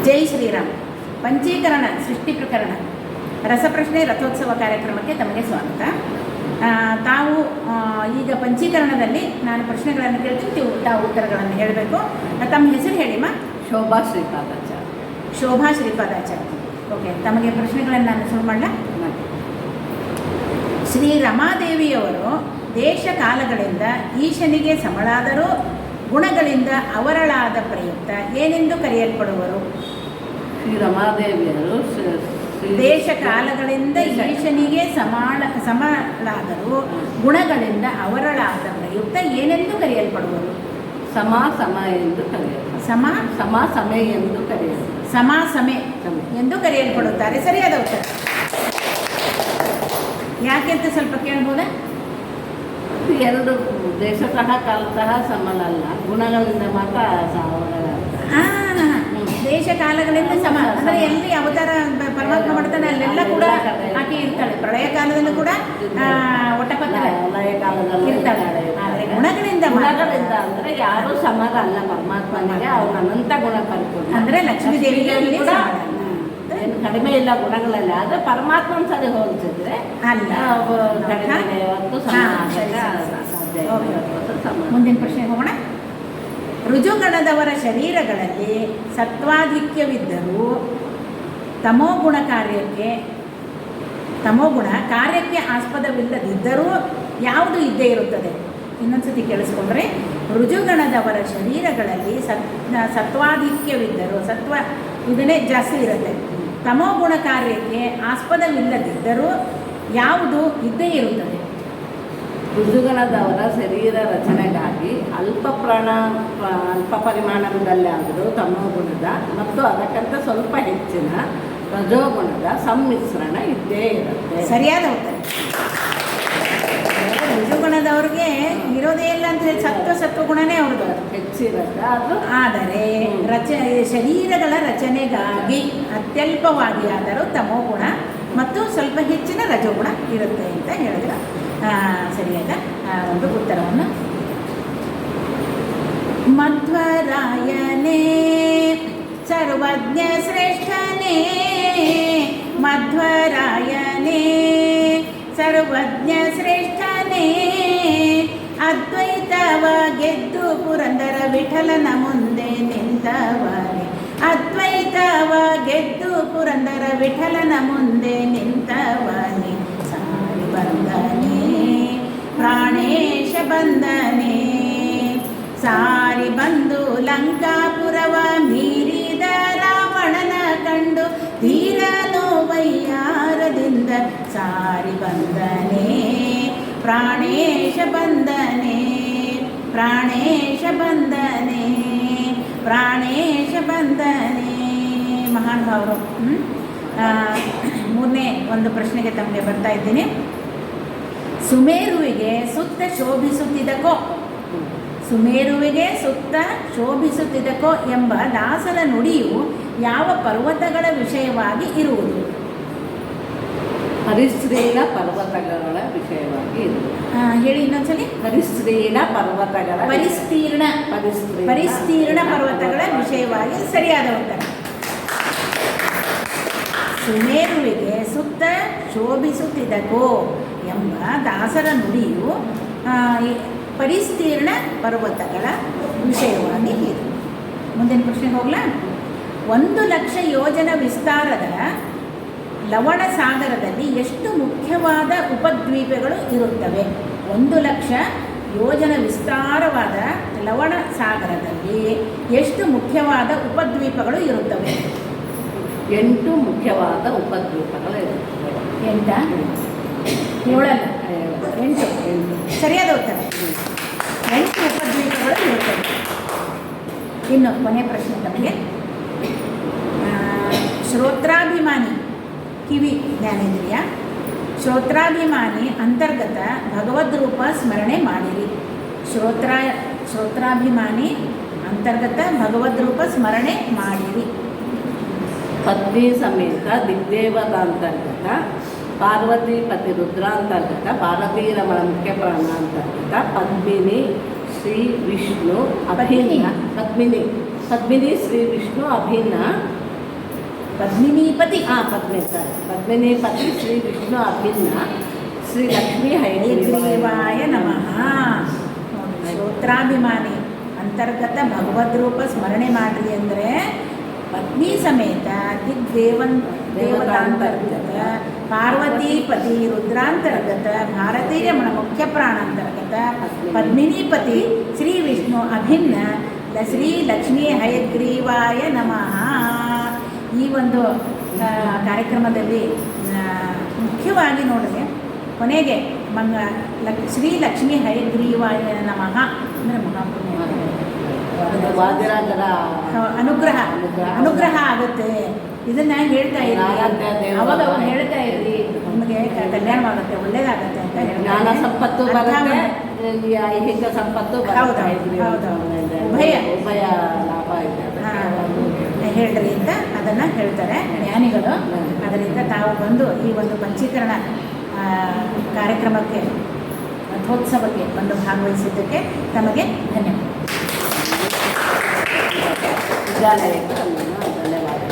ಜೈ ಶ್ರೀರಾಮ್. ಪಂಚೀಕರಣ ಸೃಷ್ಟಿ ಪ್ರಕರಣ ರಸಪ್ರಶ್ನೆ ರಥೋತ್ಸವ ಕಾರ್ಯಕ್ರಮಕ್ಕೆ ತಮಗೆ ಸ್ವಾಗತ. ತಾವು ಈಗ ಪಂಚೀಕರಣದಲ್ಲಿ ನಾನು ಪ್ರಶ್ನೆಗಳನ್ನು ಕೇಳ್ತೀನಿ, ತಾವು ಉತ್ತರಗಳನ್ನು ಹೇಳಬೇಕು. ತಮ್ಮ ಹೆಸರು ಹೇಳಿಮ್ಮ. ಶೋಭಾ ಶ್ರೀಪಾದಾಚಾರ್ಯ. ಶೋಭಾ ಶ್ರೀಪಾದಾಚಾರ್ಯ. ಓಕೆ, ತಮಗೆ ಪ್ರಶ್ನೆಗಳನ್ನು ನಾನು ಶುರು ಮಾಡಲ. ಶ್ರೀ ರಮಾದೇವಿಯವರು ದೇಶ ಕಾಲಗಳಿಂದ ಈಶನಿಗೆ ಸಮಳಾದರೂ ಗುಣಗಳಿಂದ ಅವರಳಾದ ಪ್ರಯುಕ್ತ ಏನೆಂದು ಕರೆಯಲ್ಪಡುವರು? ಶ್ರೀ ರಮಾದೇವಿಯರು ದೇಶ ಕಾಲಗಳಿಂದ ಈಶನಿಗೆ ಸಮಳಾದರೂ ಗುಣಗಳಿಂದ ಅವರಳಾದ ಪ್ರಯುಕ್ತ ಏನೆಂದು ಕರೆಯಲ್ಪಡುವರು? ಸಮ ಎಂದು ಕರೆಯಲು. ಸಮೆ ಎಂದು ಕರೆಯಲು. ಸಮೆ ಎಂದು ಕರೆಯಲ್ಪಡುತ್ತಾರೆ. ಸರಿಯಾದ ಉತ್ತರ. ಯಾಕೆಂತ ಸ್ವಲ್ಪ ಕೇಳ್ಬೋದಾ? ಎರಡು ದೇಶತಃ ಕಾಲತಃ ಸಮನಲ್ಲ, ಗುಣಗಳಿಂದ ಮಾತ್ರ ದೇಶ ಕಾಲಗಳಿಂದ ಸಮ ಅಂದರೆ ಎಲ್ಲಿ ಅವತಾರ ಪರಮಾತ್ಮ ಮಾಡ್ತಾನೆ ಅಲ್ಲೆಲ್ಲ ಕೂಡ ಆಕೆ ಇರ್ತಾಳೆ. ಪ್ರಳಯ ಕಾಲದಲ್ಲೂ ಕೂಡ ಒಟ್ಟಪತ್ರ ಇರ್ತಾಳೆ. ಆದರೆ ಗುಣಗಳಿಂದ ಅಂದರೆ ಯಾರೂ ಸಮರಲ್ಲ ಪರಮಾತ್ಮನಿಗೆ. ಅವ್ರು ಅನಂತ ಗುಣ ಪರಿಪೂರ್ಣ. ಅಂದರೆ ಲಕ್ಷ್ಮೀ ದೇವಿಗೆ ಕೂಡ ಏನು ಕಡಿಮೆ ಇಲ್ಲ ಗುಣಗಳಲ್ಲಿ. ಆದರೆ ಪರಮಾತ್ಮನ ಸರಿ ಹೋಲಿಸಿದ್ರೆ ಅಲ್ಲ, ಕಡಿಮೆ ಹೊತ್ತು ಸಾಧ್ಯ. ಮುಂದಿನ ಪ್ರಶ್ನೆಗೆ ಹೋಗೋಣ. ಋಜುಗಣದವರ ಶರೀರಗಳಲ್ಲಿ ಸತ್ವಾಧಿಕ್ಯವಿದ್ದರೂ ತಮೋಗುಣ ಕಾರ್ಯಕ್ಕೆ ಆಸ್ಪದವಿಲ್ಲದಿದ್ದರೂ ಯಾವುದು ಇದ್ದೇ ಇರುತ್ತದೆ? ಇನ್ನೊಂದ್ಸತಿ ಕೇಳಿಸ್ಕೊಂಡ್ರೆ, ಋಜುಗಣದವರ ಶರೀರಗಳಲ್ಲಿ ಸತ್ವಾಧಿಕ್ಯವಿದ್ದರೂ, ಸತ್ವ ಇದನ್ನೇ ಜಾಸ್ತಿ ಇರುತ್ತೆ, ತಮೋಗುಣ ಕಾರ್ಯಕ್ಕೆ ಆಸ್ಪದವಿಲ್ಲದಿದ್ದರೂ ಯಾವುದು ಇದ್ದೇ ಇರುತ್ತದೆ? ಋಜುಗಣದವರ ಶರೀರ ರಚನೆಗಾಗಿ ಅಲ್ಪ ಪರಿಮಾಣದಲ್ಲಿ ಆದರೂ ತಮೋಗುಣದ ಮತ್ತು ಅದಕ್ಕಿಂತ ಸ್ವಲ್ಪ ಹೆಚ್ಚಿನ ರಜೋಗುಣದ ಸಮ್ಮಿಶ್ರಣ ಇದ್ದೇ ಇರುತ್ತೆ. ಸರಿಯಾದ ಉತ್ತರ. ಋಜುಗುಣದವ್ರಿಗೆ ಇರೋದೇ ಇಲ್ಲ ಅಂತ ಹೇಳಿ ಸತ್ವಗುಣನೇ ಅವ್ರದ್ದು ಹೆಚ್ಚಿರುತ್ತೆ. ಅದು ಆದರೆ ಶರೀರಗಳ ರಚನೆಗಾಗಿ ಅತ್ಯಲ್ಪವಾಗಿ ಆದರೂ ತಮೋಗುಣ ಮತ್ತು ಸ್ವಲ್ಪ ಹೆಚ್ಚಿನ ರಜೋಗುಣ ಇರುತ್ತೆ ಅಂತ ಹೇಳಿದ್ರೆ ಸರಿಯಾದ ಒಂದು ಉತ್ತರವನ್ನು. ಮಧ್ವರಾಯನೇ ಸರ್ವಜ್ಞ ಶ್ರೇಷ್ಠನೇ, ಮಧ್ವರಾಯನೇ ಸರ್ವಜ್ಞ ಶ್ರೇಷ್ಠನೇ, ಅದ್ವೈತವ ಗೆದ್ದು ಪುರಂದರ ವಿಠಲನ ಮುಂದೆ ನಿಂತವನೇ, ಅದ್ವೈತವ ಗೆದ್ದು ಪುರಂದರ ವಿಠಲನ ಮುಂದೆ ನಿಂತವನೇ, ಸಾರಿ ಬಂದನೇ ಪ್ರಾಣೇಶ ಬಂದನೇ, ಸಾರಿ ಬಂದು ಲಂಕಾಪುರವ ಮೀರಿದ ರಾವಣನ ಕಂಡು ತೀರನು ವೈಯಾರದಿಂದ ಸಾರಿ ಬಂದನೇ, ಪ್ರಾಣೇಶ ಬಂದನೇ, ಪ್ರಾಣೇಶ ಬಂದನೇ, ಪ್ರಾಣೇಶ ಬಂದನೇ. ಮಹಾನ್ ಭಾವರು. ಮೂರನೇ ಒಂದು ಪ್ರಶ್ನೆಗೆ ತಮಗೆ ಬರ್ತಾ ಇದ್ದೀನಿ. ಸುಮೇರುವಿಗೆ ಸುತ್ತ ಶೋಭಿಸುತ್ತಿದ್ದಕೋ, ಸುಮೇರುವಿಗೆ ಸುತ್ತ ಶೋಭಿಸುತ್ತಿದ್ದಕೋ ಎಂಬ ದಾಸನ ನುಡಿಯು ಯಾವ ಪರ್ವತಗಳ ವಿಷಯವಾಗಿ ಇರುವುದು? ಹರಿಶ್ರೀಣ ಪರ್ವತಗಳ ವಿಷಯವಾಗಿ ಇರುವುದು. ಹೇಳಿ ಇನ್ನೊಂದ್ಸಲಿ. ಹರಿಶ್ರೀಣ ಪರ್ವತಗಳ ಪರಿಸ್ತೀರ್ಣ ಪರ್ವತಗಳ ವಿಷಯವಾಗಿ. ಸರಿಯಾದ ಉತ್ತರ. ಸುಮೇರುವಿಗೆ ಸುತ್ತ ಶೋಭಿಸುತ್ತಿದ್ದಕೋ ಎಂಬ ದಾಸರ ನುಡಿಯು ಪರಿಸ್ತೀರ್ಣ ಪರ್ವತಗಳ ವಿಷಯವಾಗಿ ಇದೆ. ಮುಂದಿನ ಪ್ರಶ್ನೆಗೆ ಹೋಗ್ಲಾ. 1,00,000 ಯೋಜನ ವಿಸ್ತಾರದ ಲವಣ ಸಾಗರದಲ್ಲಿ ಎಷ್ಟು ಮುಖ್ಯವಾದ ಉಪದ್ವೀಪಗಳು ಇರುತ್ತವೆ? 1,00,000 ಯೋಜನ ವಿಸ್ತಾರವಾದ ಲವಣ ಸಾಗರದಲ್ಲಿ ಎಷ್ಟು ಮುಖ್ಯವಾದ ಉಪದ್ವೀಪಗಳು ಇರುತ್ತವೆ? 8 ಮುಖ್ಯವಾದ ಉಪದ್ವೀಪಗಳು ಇರುತ್ತವೆ. 8 ಸರಿಯಾದ ಉತ್ತರ. 8 ಉಪದ್ವೀಪಗಳು ಇರುತ್ತವೆ. ಇನ್ನು ಕೊನೆ ಪ್ರಶ್ನೆ ತಮಗೆ. ಶ್ರೋತ್ರಾಭಿಮಾನಿ ಕಿವಿ ಜ್ಞಾನೇಂದ್ರಿಯ, ಶ್ರೋತ್ರಾಭಿಮಾನಿ ಅಂತರ್ಗತ ಭಗವದ್ರೂಪ ಸ್ಮರಣೆ ಮಾಡಿರಿ. ಶ್ರೋತ್ರಾಭಿಮಾನಿ ಅಂತರ್ಗತ ಭಗವದ್ರೂಪ ಸ್ಮರಣೆ ಮಾಡಿರಿ. ಪತ್ನಿ ಸಮೇತ ದಿಗ್ದೇವತಾಂತರ್ಗತ, ಪಾರ್ವತೀಪತಿ ರುದ್ರಾಂತರ್ಗತ, ಭಾರತೀರಮಣ ಮುಖ್ಯ ಪ್ರಾಣಾಂತರ್ಗತ, ಪದ್ಮಿನಿ ಶ್ರೀ ವಿಷ್ಣು ಅಭಿನ್ನ, ಪದ್ಮಿನಿ ಶ್ರೀ ವಿಷ್ಣು ಅಭಿನ್ನ ಪದ್ಮಿನೀಪತಿ ಪದ್ಮಿನಿ ಪತಿ ಶ್ರೀ ವಿಷ್ಣು ಅಭಿನ್ನ ಶ್ರೀ ಲಕ್ಷ್ಮೀ ಹಯಗ್ರೀವಾಯ ನಮಃ. ಶ್ರೋತ್ರಾಭಿಮಾನಿ ಅಂತರ್ಗತ ಭಗವದ್ರೂಪ ಸ್ಮರಣೆ ಮಾಡ್ರಿ ಅಂದರೆ ಪತ್ನಿ ಸಮೇತ ದೇವತಾಂತರ್ಗತ ಪಾರ್ವತೀಪತಿ ರುದ್ರಾಂತರ್ಗತ ಭಾರತೀಯ ಮುಖ್ಯ ಪ್ರಾಣಾಂತರ್ಗತ ಪದ್ಮಿನೀಪತಿ ಶ್ರೀ ವಿಷ್ಣು ಅಭಿನ್ನ ಶ್ರೀ ಲಕ್ಷ್ಮೀ ಹಯಗ್ರೀವಾಯ ನಮಃ. ಈ ಒಂದು ಕಾರ್ಯಕ್ರಮದಲ್ಲಿ ಮುಖ್ಯವಾಗಿ ನೋಡಿದ್ರೆ ಕೊನೆಗೆ ಶ್ರೀ ಲಕ್ಷ್ಮೀ ಹಯಗ್ರೀವಾಯ ನಮಃ ಅಂದರೆ ಮಹಾಪುಣ್ಯ ವಾದಿರಾಜರ ಅನುಗ್ರಹ ಆಗುತ್ತೆ. ಇದನ್ನ ಹೇಳ್ತಾ ಇರ್ರಿ, ಅವಾಗ ಹೇಳ್ತಾ ಇರ್ರಿ, ನಿಮಗೆ ಕಲ್ಯಾಣವಾಗುತ್ತೆ, ಒಳ್ಳೇದಾಗತ್ತೆ ಅಂತ ಜ್ಞಾನ ಸಂಪತ್ತು ಬರುತ್ತೆ, ಐಹಿಕ ಸಂಪತ್ತು ಬರುತ್ತೆ. ಉಭಯ ಲಾಭ ಇದೆ ಹೇಳ್ರಿ ಅಂತ ಅದನ್ನು ಹೇಳ್ತಾರೆ ಜ್ಞಾನಿಗಳು. ಅದರಿಂದ ತಾವು ಬಂದು ಈ ಒಂದು ಪಂಚೀಕರಣ ಕಾರ್ಯಕ್ರಮಕ್ಕೆ ರಥೋತ್ಸವಕ್ಕೆ ಬಂದು ಭಾಗವಹಿಸಿದ್ದಕ್ಕೆ ತಮಗೆ ಧನ್ಯವಾದ. ವಿದ್ಯಾಲಯಕ್ಕೆ ಧನ್ಯವಾದ.